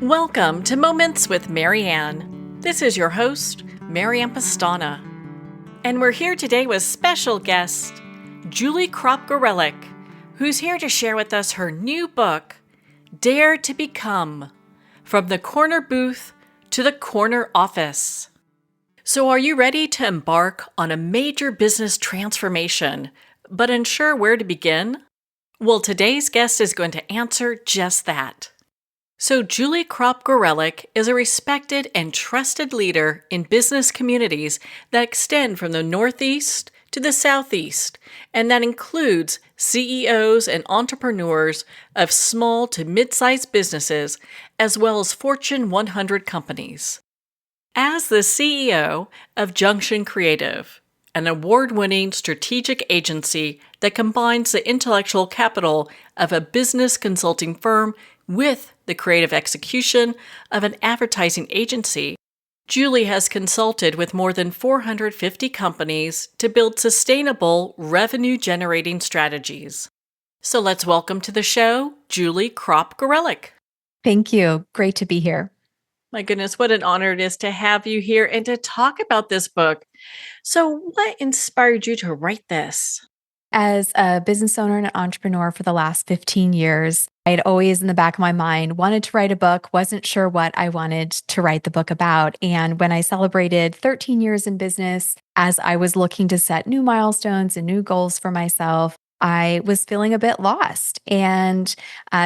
Welcome to Moments with Marianne. This is your host, Marianne Pastana. And we're here today with special guest, Julie Cropp Gareleck, who's here to share with us her new book, Dare to Become, From the Corner Booth to the Corner Office. So are you ready to embark on a major business transformation, but unsure where to begin? Well, today's guest is going to answer just that. So Julie Cropp Gareleck is a respected and trusted leader in business communities that extend from the Northeast to the Southeast, and that includes CEOs and entrepreneurs of small to mid-sized businesses, as well as Fortune 100 companies. As the CEO of Junction Creative, an award-winning strategic agency that combines the intellectual capital of a business consulting firm with the creative execution of an advertising agency, Julie has consulted with more than 450 companies to build sustainable revenue-generating strategies. So let's welcome to the show, Julie Cropp Gareleck. Thank you. Great to be here. My goodness, what an honor it is to have you here and to talk about this book. So what inspired you to write this? As a business owner and an entrepreneur for the last 15 years, I had always in the back of my mind wanted to write a book, wasn't sure what I wanted to write the book about. And when I celebrated 13 years in business, as I was looking to set new milestones and new goals for myself, I was feeling a bit lost and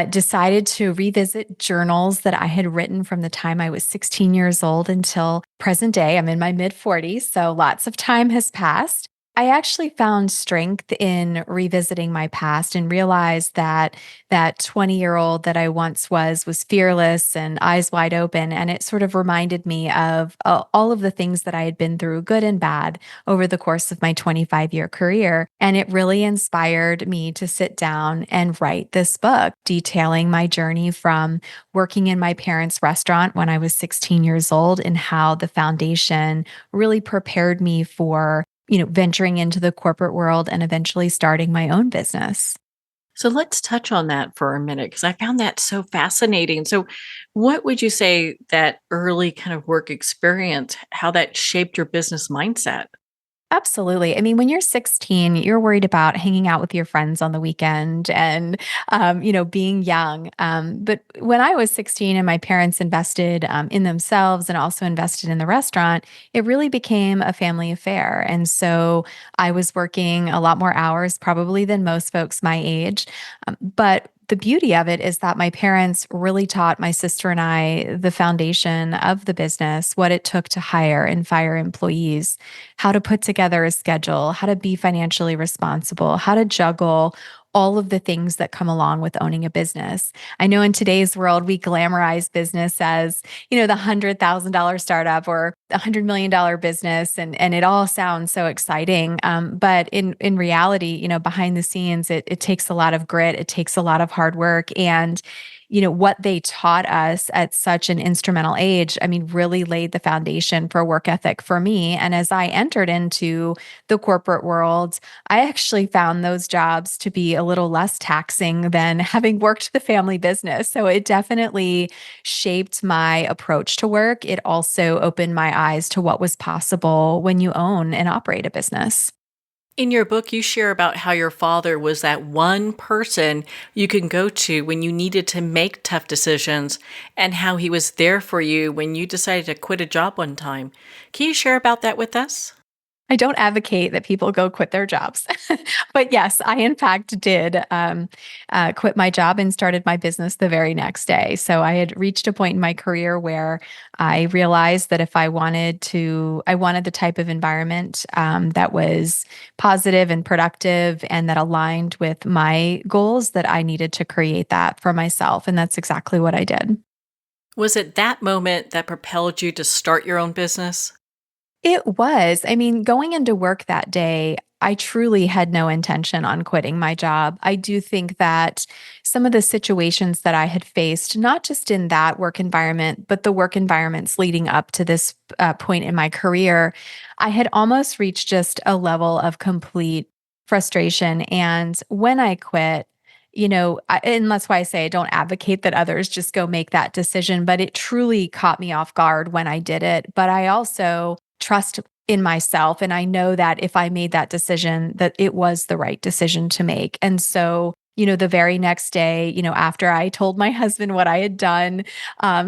decided to revisit journals that I had written from the time I was 16 years old until present day. I'm in my mid 40s, so lots of time has passed. I actually found strength in revisiting my past and realized that that 20-year-old that I once was fearless and eyes wide open. And it sort of reminded me of all of the things that I had been through, good and bad, over the course of my 25-year career. And it really inspired me to sit down and write this book, detailing my journey from working in my parents' restaurant when I was 16 years old and how the foundation really prepared me for venturing into the corporate world and eventually starting my own business. So let's touch on that for a minute because I found that so fascinating. So what would you say that early kind of work experience, how that shaped your business mindset? Absolutely. I mean, when you're 16, you're worried about hanging out with your friends on the weekend and, being young. But when I was 16 and my parents invested in themselves and also invested in the restaurant, it really became a family affair. And so I was working a lot more hours probably than most folks my age. But the beauty of it is that my parents really taught my sister and I the foundation of the business, what it took to hire and fire employees, how to put together a schedule, how to be financially responsible, how to juggle all of the things that come along with owning a business. I know in today's world, we glamorize business as, the $100,000 startup or $100 million business, and it all sounds so exciting. But in reality, behind the scenes, it takes a lot of grit, it takes a lot of hard work, and what they taught us at such an instrumental age, I mean, really laid the foundation for work ethic for me. And as I entered into the corporate world, I actually found those jobs to be a little less taxing than having worked the family business. So it definitely shaped my approach to work. It also opened my eyes to what was possible when you own and operate a business. In your book, you share about how your father was that one person you can go to when you needed to make tough decisions and how he was there for you when you decided to quit a job one time. Can you share about that with us? I don't advocate that people go quit their jobs. But yes, I in fact did quit my job and started my business the very next day. So I had reached a point in my career where I realized that if I wanted the type of environment that was positive and productive and that aligned with my goals, that I needed to create that for myself. And that's exactly what I did. Was it that moment that propelled you to start your own business? It was. I mean, going into work that day, I truly had no intention on quitting my job. I do think that some of the situations that I had faced, not just in that work environment, but the work environments leading up to this point in my career, I had almost reached just a level of complete frustration. And when I quit, and that's why I say I don't advocate that others just go make that decision, but it truly caught me off guard when I did it. But I also trust in myself. And I know that if I made that decision, that it was the right decision to make. And so, the very next day, after I told my husband what I had done,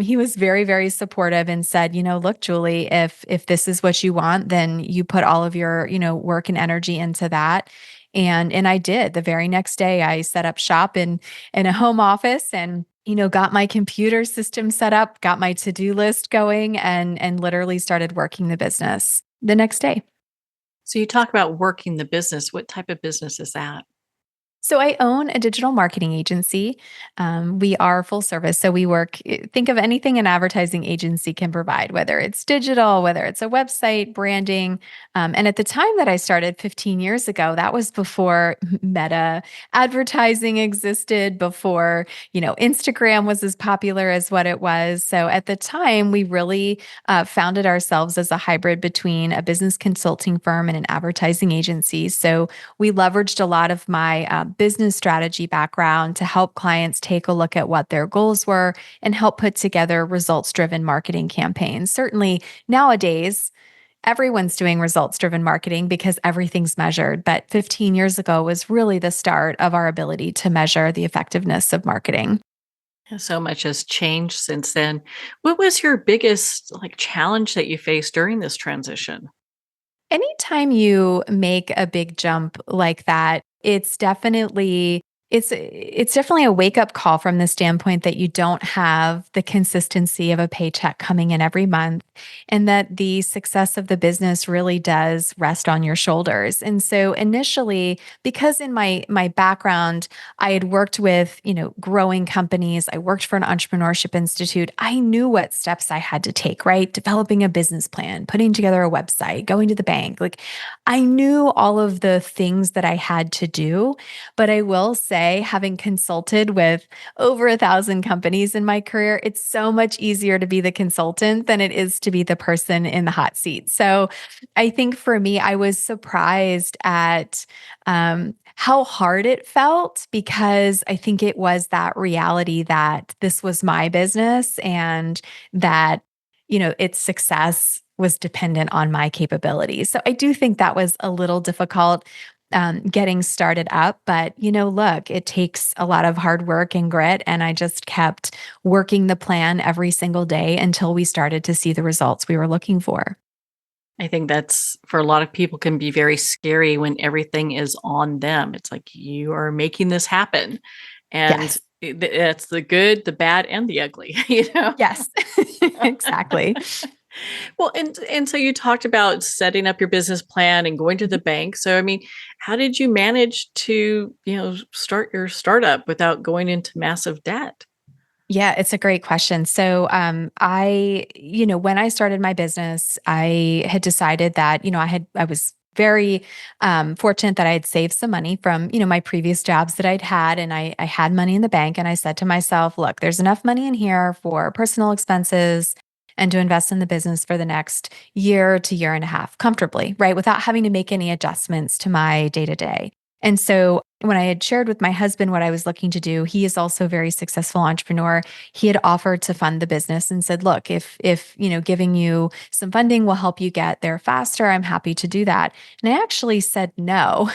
he was very, very supportive and said, look, Julie, if this is what you want, then you put all of your, work and energy into that. And I did. The very next day, I set up shop in a home office and got my computer system set up, got my to-do list going, and literally started working the business the next day. So you talk about working the business. What type of business is that? So I own a digital marketing agency. We are full service. So we think of anything an advertising agency can provide, whether it's digital, whether it's a website, branding. And at the time that I started 15 years ago, that was before Meta advertising existed, before, Instagram was as popular as what it was. So at the time, we really founded ourselves as a hybrid between a business consulting firm and an advertising agency. So we leveraged a lot of my business strategy background to help clients take a look at what their goals were and help put together results driven marketing campaigns. Certainly nowadays, everyone's doing results driven marketing because everything's measured. But 15 years ago was really the start of our ability to measure the effectiveness of marketing. So much has changed since then. What was your biggest challenge that you faced during this transition? Anytime you make a big jump like that, it's definitely a wake-up call from the standpoint that you don't have the consistency of a paycheck coming in every month, and that the success of the business really does rest on your shoulders. And so initially, because in my background, I had worked with, growing companies, I worked for an entrepreneurship institute, I knew what steps I had to take, right? Developing a business plan, putting together a website, going to the bank. I knew all of the things that I had to do. But I will say, having consulted with over 1,000 companies in my career, it's so much easier to be the consultant than it is to be the person in the hot seat. So I think for me, I was surprised at how hard it felt, because I think it was that reality that this was my business and that, its success was dependent on my capabilities. So I do think that was a little difficult getting started up. But, look, it takes a lot of hard work and grit. And I just kept working the plan every single day until we started to see the results we were looking for. I think that's for a lot of people can be very scary when everything is on them. It's like you are making this happen. And Yes. it's the good, the bad, and the ugly, you know? Yes, exactly. Well, and so you talked about setting up your business plan and going to the bank. So, I mean, how did you manage to, start your startup without going into massive debt? Yeah, it's a great question. So, when I started my business, I had decided that, I was very fortunate that I had saved some money from, my previous jobs that I'd had, and I had money in the bank. And I said to myself, look, there's enough money in here for personal expenses and to invest in the business for the next year to year and a half comfortably, right? Without having to make any adjustments to my day to day. And so when I had shared with my husband what I was looking to do, he is also a very successful entrepreneur. He had offered to fund the business and said, "Look, if giving you some funding will help you get there faster, I'm happy to do that." And I actually said no.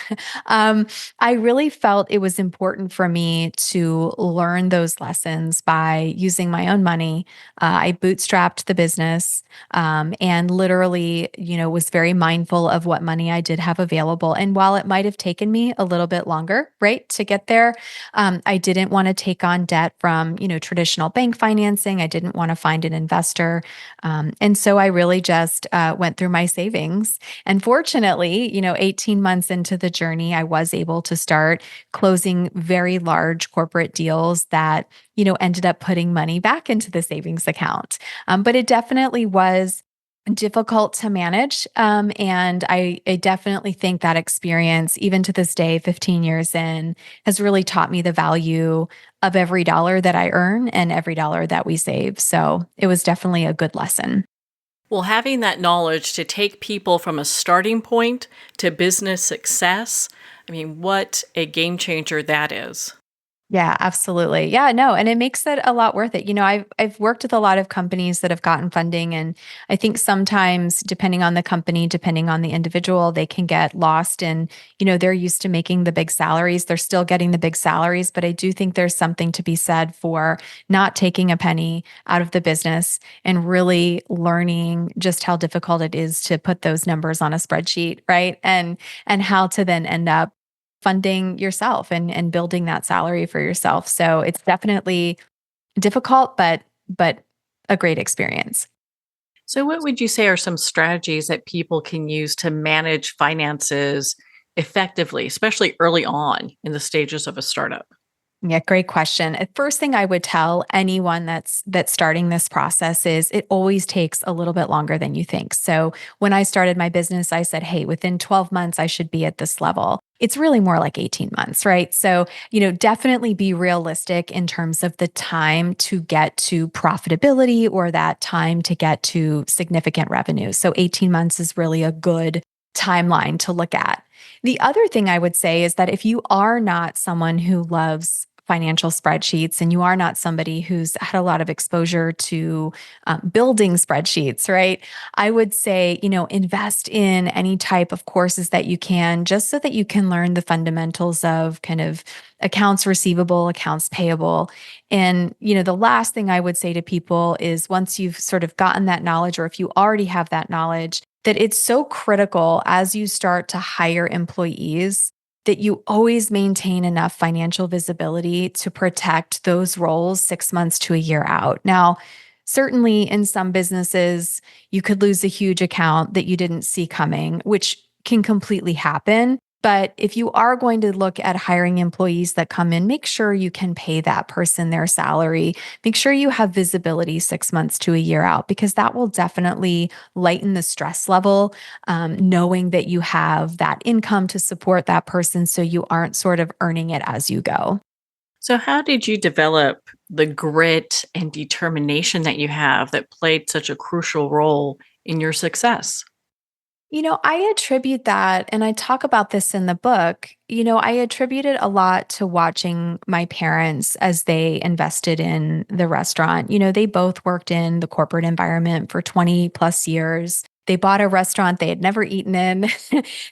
um, I really felt it was important for me to learn those lessons by using my own money. I bootstrapped the business, and literally, was very mindful of what money I did have available. And while it might have taken me a little bit longer, right, to get there, I didn't want to take on debt from, traditional bank financing. I didn't want to find an investor. And so I really just went through my savings. And fortunately, 18 months into the journey, I was able to start closing very large corporate deals that, ended up putting money back into the savings account. But it definitely was difficult to manage. And I definitely think that experience, even to this day, 15 years in, has really taught me the value of every dollar that I earn and every dollar that we save. So it was definitely a good lesson. Well, having that knowledge to take people from a starting point to business success, I mean, what a game changer that is. Yeah, absolutely. Yeah, no, and it makes it a lot worth it. I've worked with a lot of companies that have gotten funding, and I think sometimes depending on the company, depending on the individual, they can get lost in, they're used to making the big salaries. They're still getting the big salaries, but I do think there's something to be said for not taking a penny out of the business and really learning just how difficult it is to put those numbers on a spreadsheet, right? And how to then end up funding yourself and building that salary for yourself. So it's definitely difficult, but a great experience. So, what would you say are some strategies that people can use to manage finances effectively, especially early on in the stages of a startup? Yeah, great question. First thing I would tell anyone that's starting this process is it always takes a little bit longer than you think. So when I started my business, I said, hey, within 12 months, I should be at this level. It's really more like 18 months, right? So, definitely be realistic in terms of the time to get to profitability or that time to get to significant revenue. So 18 months is really a good timeline to look at. The other thing I would say is that if you are not someone who loves financial spreadsheets and you are not somebody who's had a lot of exposure to building spreadsheets, right? I would say, invest in any type of courses that you can, just so that you can learn the fundamentals of kind of accounts receivable, accounts payable. And, the last thing I would say to people is once you've sort of gotten that knowledge, or if you already have that knowledge, that it's so critical as you start to hire employees that you always maintain enough financial visibility to protect those roles 6 months to a year out. Now, certainly in some businesses, you could lose a huge account that you didn't see coming, which can completely happen. But if you are going to look at hiring employees that come in, make sure you can pay that person their salary. Make sure you have visibility 6 months to a year out, because that will definitely lighten the stress level, knowing that you have that income to support that person so you aren't sort of earning it as you go. So, how did you develop the grit and determination that you have that played such a crucial role in your success? I attribute that, and I talk about this in the book. I attribute it a lot to watching my parents as they invested in the restaurant. They both worked in the corporate environment for 20 plus years. They bought a restaurant they had never eaten in.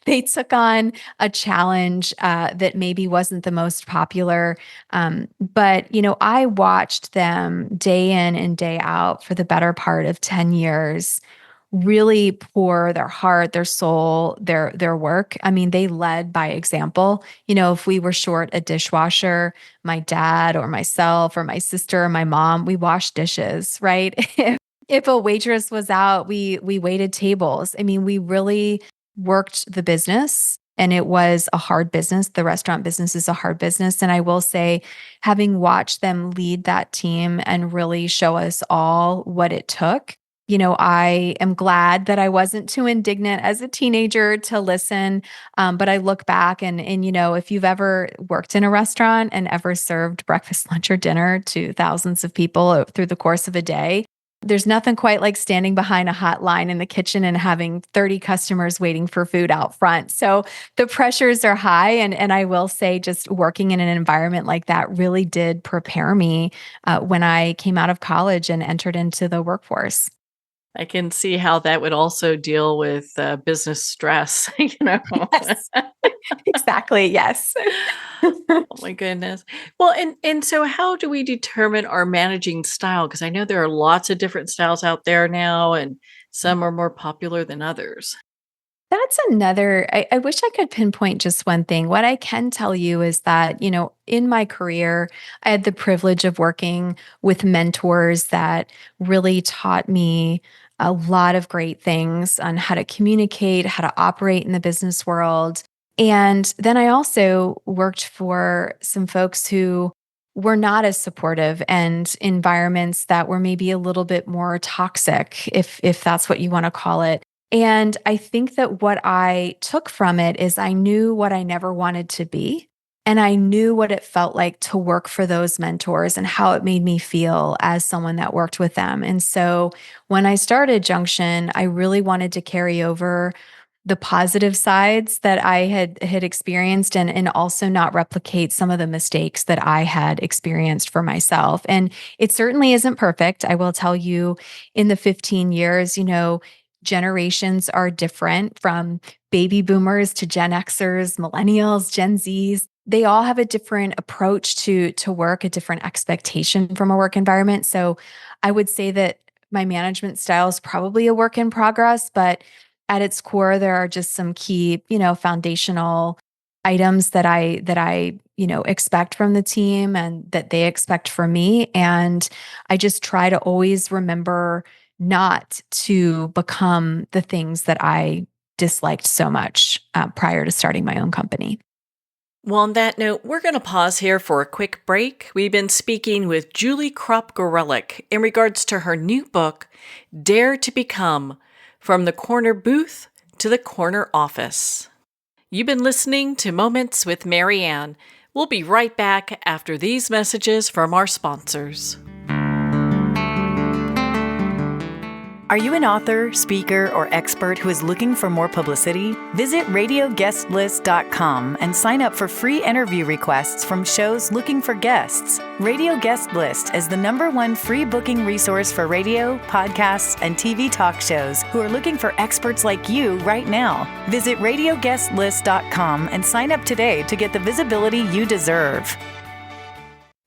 They took on a challenge that maybe wasn't the most popular. But, I watched them day in and day out for the better part of 10 years really pour their heart, their soul, their work. I mean, they led by example. If we were short a dishwasher, my dad or myself or my sister or my mom, we washed dishes, right? If a waitress was out, we waited tables. I mean, we really worked the business, and it was a hard business. The restaurant business is a hard business, and I will say having watched them lead that team and really show us all what it took, I am glad that I wasn't too indignant as a teenager to listen. But I look back and if you've ever worked in a restaurant and ever served breakfast, lunch, or dinner to thousands of people through the course of a day, there's nothing quite like standing behind a hot line in the kitchen and having 30 customers waiting for food out front. So the pressures are high. And I will say, just working in an environment like that really did prepare me when I came out of college and entered into the workforce. I can see how that would also deal with business stress, Yes, exactly. Yes. Oh my goodness. Well, and so how do we determine our managing style? Because I know there are lots of different styles out there now, and some are more popular than others. That's another, I wish I could pinpoint just one thing. What I can tell you is that, in my career, I had the privilege of working with mentors that really taught me a lot of great things on how to communicate, how to operate in the business world. And then I also worked for some folks who were not as supportive, and environments that were maybe a little bit more toxic, if that's what you want to call it. And I think that what I took from it is I knew what I never wanted to be. And I knew what it felt like to work for those mentors and how it made me feel as someone that worked with them. And so when I started Junction, I really wanted to carry over the positive sides that I had experienced and also not replicate some of the mistakes that I had experienced for myself. And it certainly isn't perfect. I will tell you, in the 15 years, generations are different, from baby boomers to Gen Xers, millennials, Gen Zs. They all have a different approach to work, a different expectation from a work environment. So I would say that my management style is probably a work in progress, but at its core, there are just some key, foundational items that I expect from the team and that they expect from me. And I just try to always remember not to become the things that I disliked so much prior to starting my own company. Well, on that note, we're going to pause here for a quick break. We've been speaking with Julie Cropp Gareleck in regards to her new book, Dare to Become, From the Corner Booth to the Corner Office. You've been listening to Moments with Marianne. We'll be right back after these messages from our sponsors. Are you an author, speaker, or expert who is looking for more publicity? Visit radioguestlist.com and sign up for free interview requests from shows looking for guests. Radio Guest List is the #1 free booking resource for radio, podcasts, and TV talk shows who are looking for experts like you right now. Visit radioguestlist.com and sign up today to get the visibility you deserve.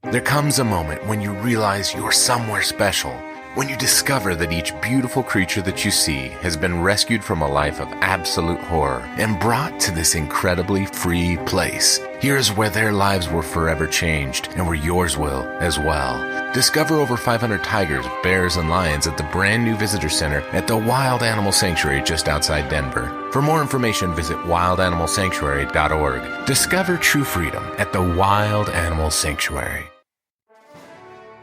There comes a moment when you realize you're somewhere special. When you discover that each beautiful creature that you see has been rescued from a life of absolute horror and brought to this incredibly free place. Here's where their lives were forever changed, and where yours will as well. Discover over 500 tigers, bears, and lions at the brand new visitor center at the Wild Animal Sanctuary just outside Denver. For more information, visit wildanimalsanctuary.org. Discover true freedom at the Wild Animal Sanctuary.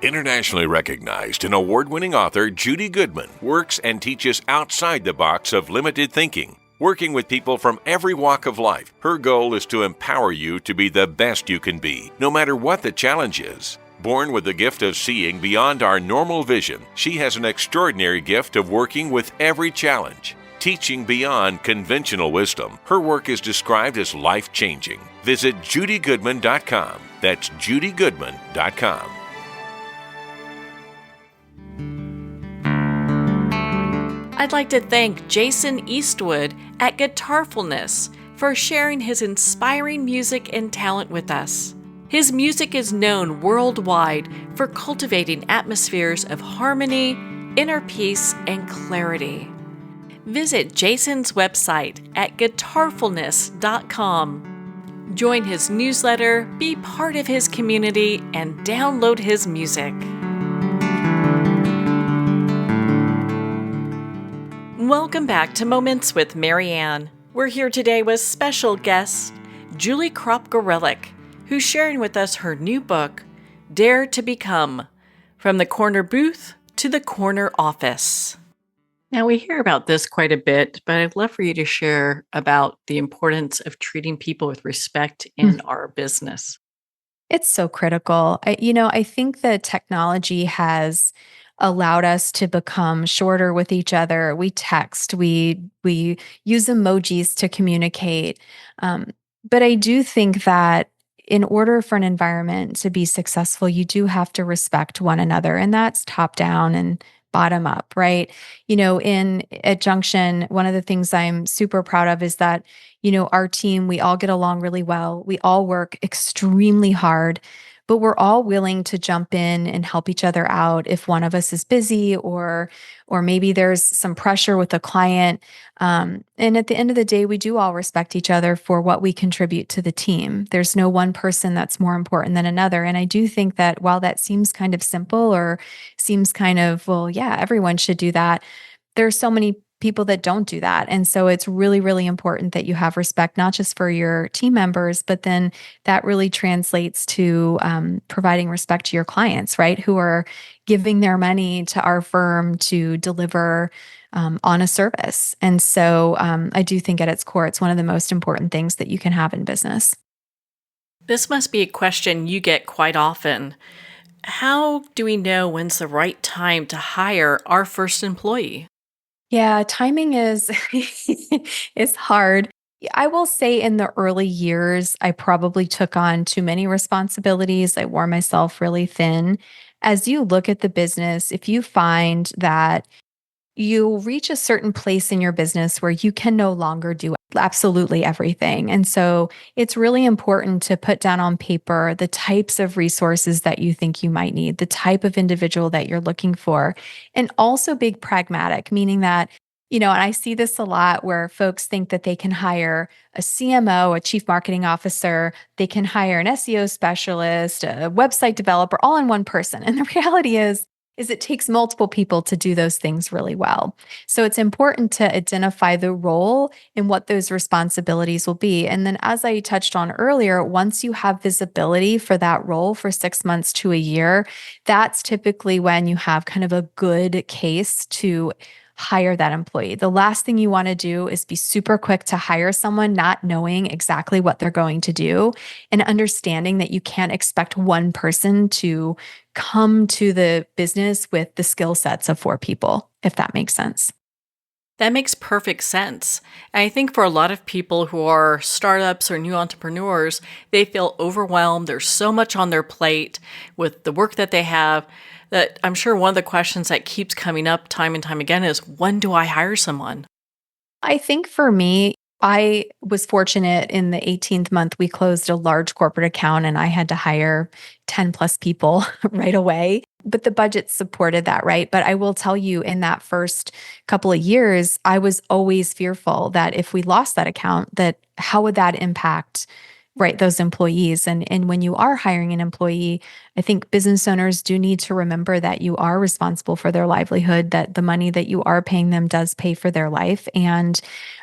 Internationally recognized and award-winning author Judy Goodman works and teaches outside the box of limited thinking. Working with people from every walk of life, her goal is to empower you to be the best you can be, no matter what the challenge is. Born with the gift of seeing beyond our normal vision, she has an extraordinary gift of working with every challenge. Teaching beyond conventional wisdom, her work is described as life-changing. Visit judygoodman.com. That's judygoodman.com. I'd like to thank Jason Eastwood at Guitarfulness for sharing his inspiring music and talent with us. His music is known worldwide for cultivating atmospheres of harmony, inner peace, and clarity. Visit Jason's website at guitarfulness.com. Join his newsletter, be part of his community, and download his music. Welcome back to Moments with Marianne. We're here today with special guest Julie Cropp Gareleck, who's sharing with us her new book, Dare to Become, From the Corner Booth to the Corner Office. Now, we hear about this quite a bit, but I'd love for you to share about the importance of treating people with respect in our business. It's so critical. I think that technology has allowed us to become shorter with each other. We text, we use emojis to communicate. But I do think that in order for an environment to be successful, you do have to respect one another, and that's top down and bottom up, right? At Junction, one of the things I'm super proud of is that, our team, we all get along really well. We all work extremely hard, but we're all willing to jump in and help each other out if one of us is busy or maybe there's some pressure with a client. And at the end of the day, we do all respect each other for what we contribute to the team. There's no one person that's more important than another. And I do think that while that seems kind of simple or seems kind of, well, yeah, everyone should do that, there's so many people that don't do that. And so it's really, really important that you have respect, not just for your team members, but then that really translates to providing respect to your clients, right? Who are giving their money to our firm to deliver on a service. And so I do think at its core, it's one of the most important things that you can have in business. This must be a question you get quite often. How do we know when's the right time to hire our first employee? Yeah, timing is is hard. I will say in the early years, I probably took on too many responsibilities. I wore myself really thin. As you look at the business, if you find that you reach a certain place in your business where you can no longer do absolutely everything. And so it's really important to put down on paper the types of resources that you think you might need, the type of individual that you're looking for, and also be pragmatic, meaning that, and I see this a lot where folks think that they can hire a CMO, a chief marketing officer, they can hire an SEO specialist, a website developer, all in one person. And the reality is it takes multiple people to do those things really well. So it's important to identify the role and what those responsibilities will be. And then, as I touched on earlier, once you have visibility for that role for 6 months to a year, that's typically when you have kind of a good case to hire that employee. The last thing you want to do is be super quick to hire someone not knowing exactly what they're going to do and understanding that you can't expect one person to come to the business with the skill sets of four people, if that makes sense. That makes perfect sense. And I think for a lot of people who are startups or new entrepreneurs, they feel overwhelmed. There's so much on their plate with the work that they have that I'm sure one of the questions that keeps coming up time and time again is, when do I hire someone? I think for me, I was fortunate in the 18th month, we closed a large corporate account and I had to hire 10 plus people right away. But the budget supported that, right? But I will tell you, in that first couple of years, I was always fearful that if we lost that account, that how would that impact, right, those employees? And when you are hiring an employee, I think business owners do need to remember that you are responsible for their livelihood, that the money that you are paying them does pay for their life, and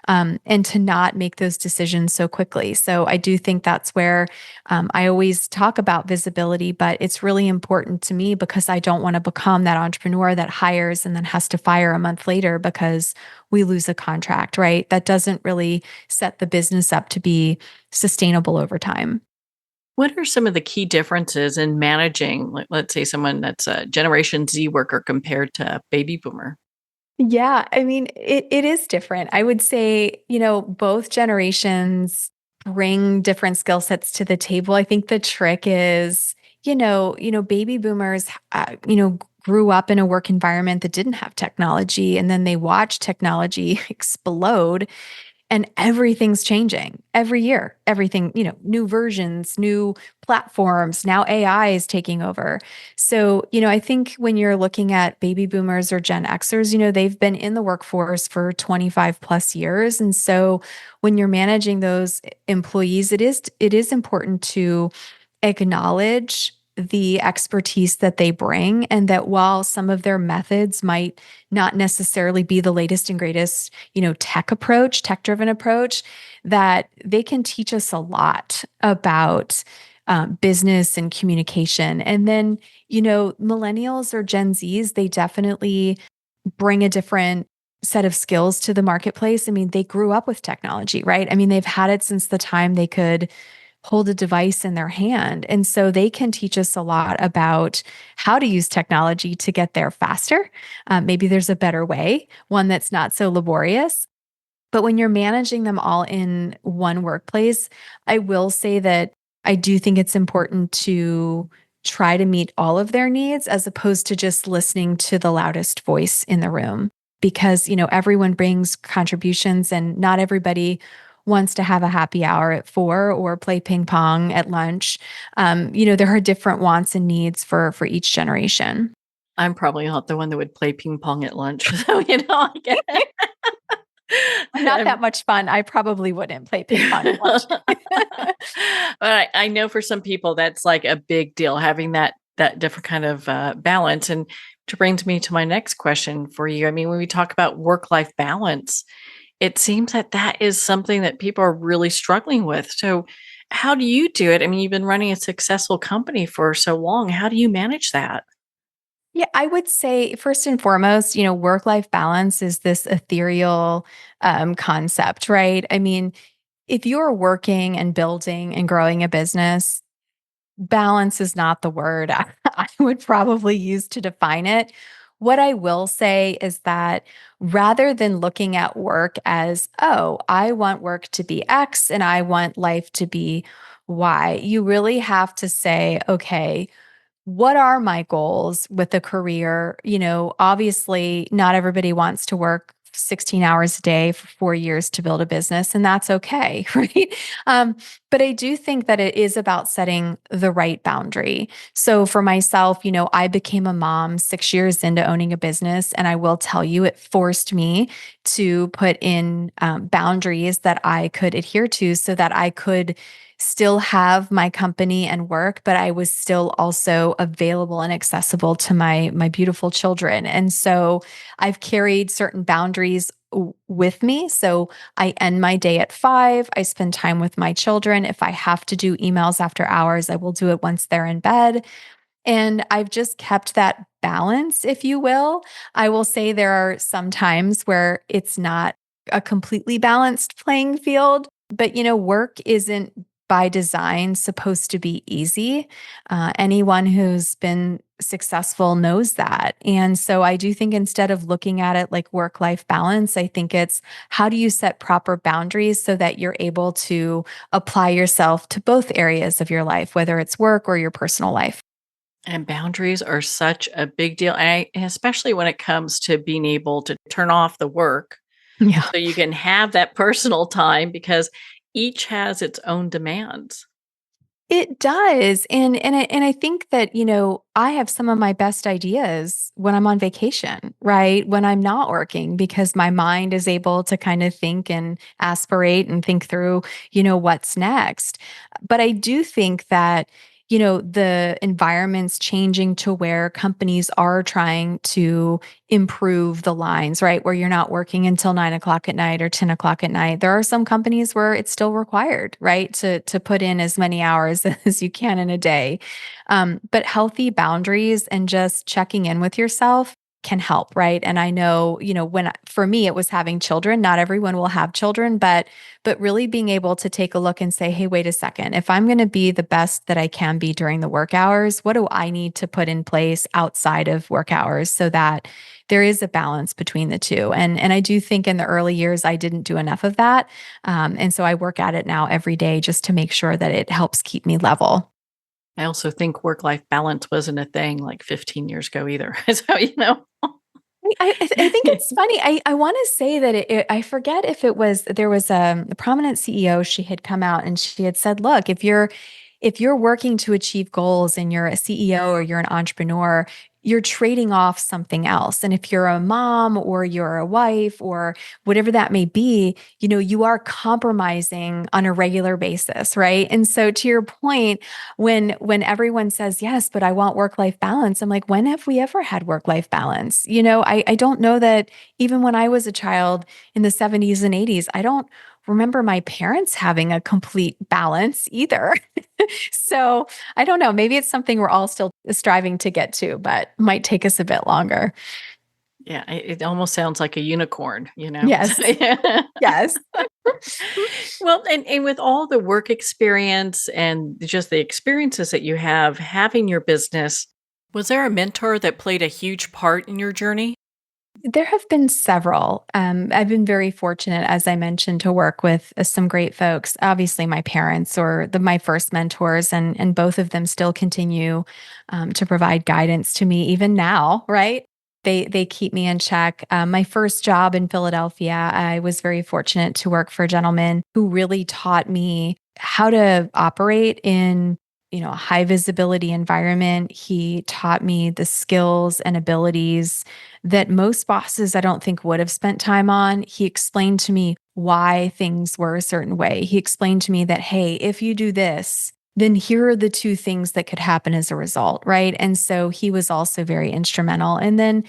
to not make those decisions so quickly. So I do think that's where I always talk about visibility, but it's really important to me because I don't want to become that entrepreneur that hires and then has to fire a month later because we lose a contract, right? That doesn't really set the business up to be sustainable over time. What are some of the key differences in managing, like, let's say, someone that's a Generation Z worker compared to a baby boomer? Yeah, I mean, it is different. I would say, both generations bring different skill sets to the table. I think the trick is, baby boomers, grew up in a work environment that didn't have technology, and then they watched technology explode and everything's changing every year. Everything, new versions, new platforms. Now AI is taking over. So, I think when you're looking at baby boomers or Gen Xers, they've been in the workforce for 25 plus years. And so when you're managing those employees, it is important to acknowledge the expertise that they bring, and that while some of their methods might not necessarily be the latest and greatest, tech driven approach, that they can teach us a lot about business and communication. And then, millennials or Gen Zs, they definitely bring a different set of skills to the marketplace. I mean, they grew up with technology, right? I mean, they've had it since the time they could hold a device in their hand. And so they can teach us a lot about how to use technology to get there faster. Maybe there's a better way, one that's not so laborious. But when you're managing them all in one workplace, I will say that I do think it's important to try to meet all of their needs as opposed to just listening to the loudest voice in the room. Because, everyone brings contributions and not everybody wants to have a happy hour at 4 or play ping pong at lunch. There are different wants and needs for each generation. I'm probably not the one that would play ping pong at lunch. So, I get it. Not that much fun. I probably wouldn't play ping pong at lunch. But I know for some people that's like a big deal, having that different kind of balance. And to brings me to my next question for you. I mean, when we talk about work-life balance, it seems that is something that people are really struggling with. So how do you do it? I mean, you've been running a successful company for so long. How do you manage that? Yeah, I would say first and foremost, work life balance is this ethereal concept, right? I mean, if you're working and building and growing a business, balance is not the word I would probably use to define it. What I will say is that rather than looking at work as, oh, I want work to be X and I want life to be Y, you really have to say, okay, what are my goals with a career? Obviously, not everybody wants to work 16 hours a day for 4 years to build a business, and that's okay, right? But I do think that it is about setting the right boundary. So for myself, I became a mom 6 years into owning a business, and I will tell you, it forced me to put in boundaries that I could adhere to so that I could still have my company and work, but I was still also available and accessible to my beautiful children. And so I've carried certain boundaries with me. So I end my day at 5. I spend time with my children. If I have to do emails after hours, I will do it once they're in bed. And I've just kept that balance, if you will. I will say there are some times where it's not a completely balanced playing field, but work isn't by design supposed to be easy. Anyone who's been successful knows that. And so I do think instead of looking at it like work life balance, I think it's how do you set proper boundaries so that you're able to apply yourself to both areas of your life, whether it's work or your personal life. And boundaries are such a big deal. And especially when it comes to being able to turn off the work Yeah. so you can have that personal time because each has its own demands. It does. And I think that, I have some of my best ideas when I'm on vacation, right? When I'm not working because my mind is able to kind of think and aspirate and think through, what's next. But I do think that the environment's changing to where companies are trying to improve the lines, right? Where you're not working until 9 o'clock at night or 10 o'clock at night. There are some companies where it's still required, right? To put in as many hours as you can in a day. But healthy boundaries and just checking in with yourself can help, right? And I know, for me, it was having children. Not everyone will have children, but really being able to take a look and say, hey, wait a second, if I'm going to be the best that I can be during the work hours, what do I need to put in place outside of work hours so that there is a balance between the two? And I do think in the early years, I didn't do enough of that. And so I work at it now every day just to make sure that it helps keep me level. I also think work-life balance wasn't a thing like 15 years ago either. So, I think it's funny. I want to say that I forget if it was there was a prominent CEO. She had come out and she had said, "Look, if you're working to achieve goals and you're a CEO or you're an entrepreneur, you're trading off something else. And if you're a mom or you're a wife or whatever that may be, you are compromising on a regular basis, right?" And so to your point, when everyone says, "Yes, but I want work-life balance," I'm like, when have we ever had work-life balance? I don't know that even when I was a child in the 70s and 80s, I don't remember my parents having a complete balance either. So I don't know. Maybe it's something we're all still striving to get to, but might take us a bit longer. yeah, it almost sounds like a unicorn. Yes. Yes. Well, and with all the work experience and just the experiences that you have having your business, was there a mentor that played a huge part in your journey? There have been several. I've been very fortunate, as I mentioned, to work with some great folks. Obviously, my parents or my first mentors, and both of them still continue to provide guidance to me even now. Right? They keep me in check. My first job in Philadelphia, I was very fortunate to work for a gentleman who really taught me how to operate in a high visibility environment. He taught me the skills and abilities that most bosses I don't think would have spent time on. He explained to me why things were a certain way. He explained to me that, hey, if you do this, then here are the two things that could happen as a result, right? And so he was also very instrumental. And then,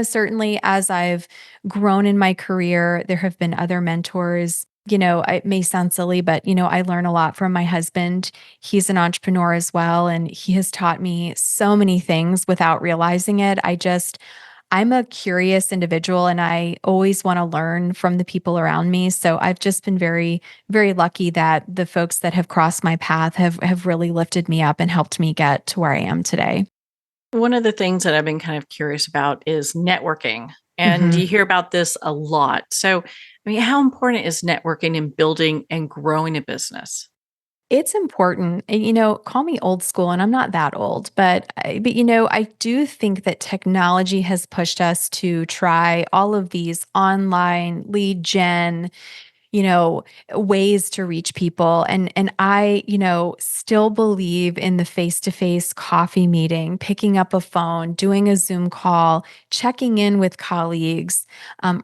certainly as I've grown in my career, there have been other mentors. It may sound silly, but, I learn a lot from my husband. He's an entrepreneur as well, and he has taught me so many things without realizing it. I'm a curious individual and I always want to learn from the people around me. So I've just been very, very lucky that the folks that have crossed my path have really lifted me up and helped me get to where I am today. One of the things that I've been kind of curious about is networking. And Mhm. you hear about this a lot. So, how important is networking in building and growing a business? It's important. And, call me old school, and I'm not that old, I do think that technology has pushed us to try all of these online lead gen, you know, ways to reach people. And I, still believe in the face-to-face coffee meeting, picking up a phone, doing a Zoom call, checking in with colleagues,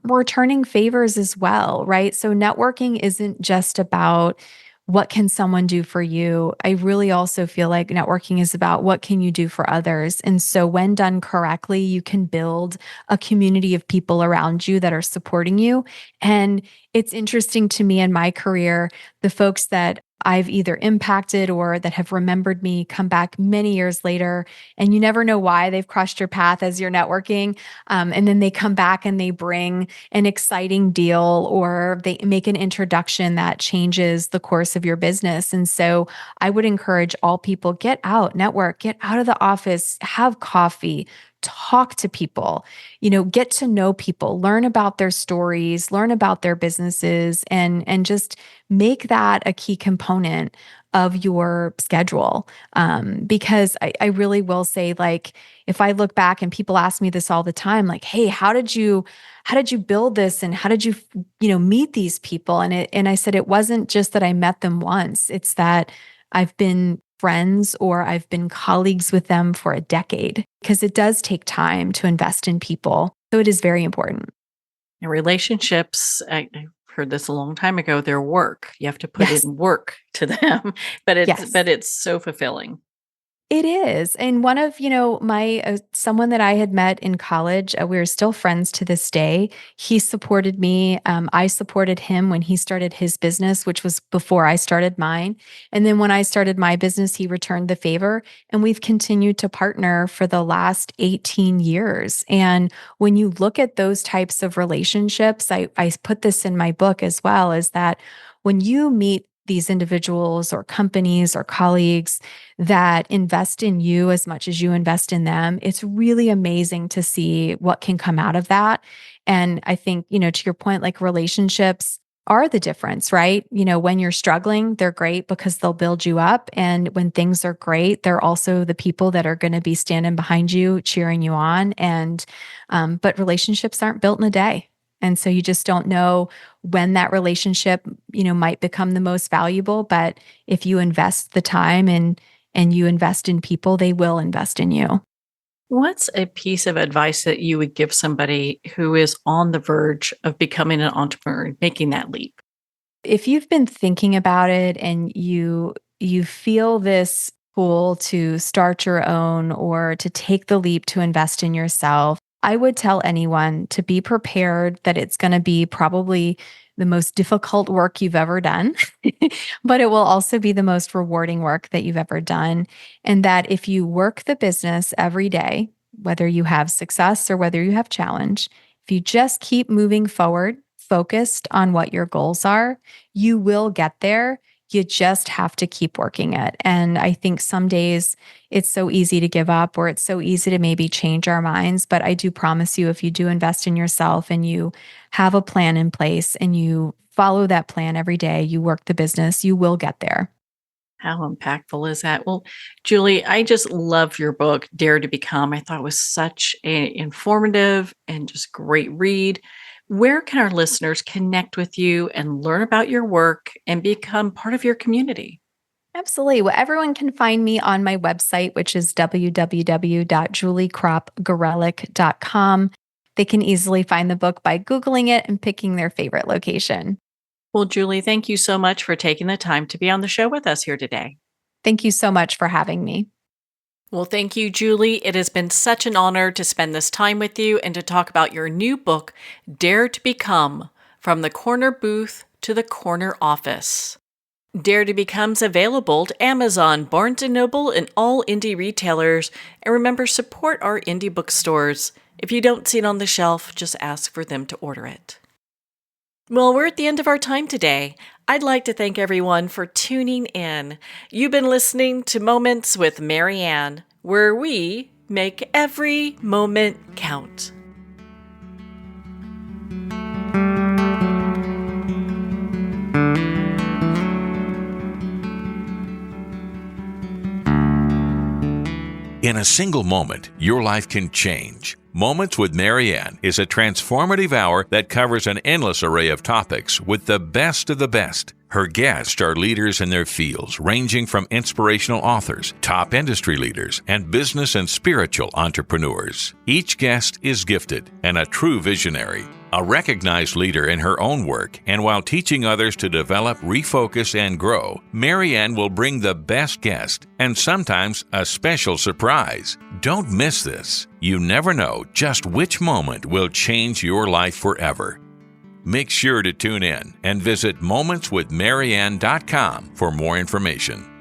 returning favors as well, right? So networking isn't just about what can someone do for you. I really also feel like networking is about what can you do for others. And so when done correctly, you can build a community of people around you that are supporting you. And it's interesting to me in my career, the folks that I've either impacted or that have remembered me come back many years later, and you never know why they've crossed your path as you're networking. And then they come back and they bring an exciting deal or they make an introduction that changes the course of your business. And so I would encourage all people get out, network, get out of the office, have coffee, talk to people, get to know people, learn about their stories, learn about their businesses, and just make that a key component of your schedule. Because I really will say, like, if I look back and people ask me this all the time, like, hey, how did you build this and how did you meet these people? And I said it wasn't just that I met them once, it's that I've been friends or I've been colleagues with them for a decade, because it does take time to invest in people, so it is very important. And relationships, I heard this a long time ago, they're work. You have to put Yes. in work to them, but it's Yes. but it's so fulfilling. It is. And one of, my someone that I had met in college, we're still friends to this day. He supported me. I supported him when he started his business, which was before I started mine. And then when I started my business, he returned the favor. And we've continued to partner for the last 18 years. And when you look at those types of relationships, I put this in my book as well, is that when you meet these individuals or companies or colleagues that invest in you as much as you invest in them, it's really amazing to see what can come out of that. And I think, to your point, like relationships are the difference, right? When you're struggling, they're great because they'll build you up. And when things are great, they're also the people that are going to be standing behind you, cheering you on. But relationships aren't built in a day. And so you just don't know when that relationship, might become the most valuable. But if you invest the time and you invest in people, they will invest in you. What's a piece of advice that you would give somebody who is on the verge of becoming an entrepreneur, making that leap? If you've been thinking about it and you feel this pull to start your own or to take the leap to invest in yourself, I would tell anyone to be prepared that it's going to be probably the most difficult work you've ever done, but it will also be the most rewarding work that you've ever done. And that if you work the business every day, whether you have success or whether you have challenge, if you just keep moving forward, focused on what your goals are, you will get there. You just have to keep working it. And I think some days it's so easy to give up or it's so easy to maybe change our minds. But I do promise you, if you do invest in yourself and you have a plan in place and you follow that plan every day, you work the business, you will get there. How impactful is that? Well, Julie, I just love your book, Dare to Become. I thought it was such an informative and just great read. Where can our listeners connect with you and learn about your work and become part of your community? Absolutely. Well, everyone can find me on my website, which is www.juliecroppgareleck.com. They can easily find the book by Googling it and picking their favorite location. Well, Julie, thank you so much for taking the time to be on the show with us here today. Thank you so much for having me. Well, thank you, Julie. It has been such an honor to spend this time with you and to talk about your new book, Dare to Become, From the Corner Booth to the Corner Office. Dare to Become's available to Amazon, Barnes & Noble, and all indie retailers. And remember, support our indie bookstores. If you don't see it on the shelf, just ask for them to order it. Well, we're at the end of our time today. I'd like to thank everyone for tuning in. You've been listening to Moments with Marianne, where we Make every moment count. In a single moment, your life can change. Moments with Marianne is a transformative hour that covers an endless array of topics with the best of the best. Her guests are leaders in their fields, ranging from inspirational authors, top industry leaders, and business and spiritual entrepreneurs. Each guest is gifted and a true visionary, a recognized leader in her own work, and while teaching others to develop, refocus, and grow, Marianne will bring the best guest and sometimes a special surprise. Don't miss this. You never know just which moment will change your life forever. Make sure to tune in and visit momentswithmarianne.com for more information.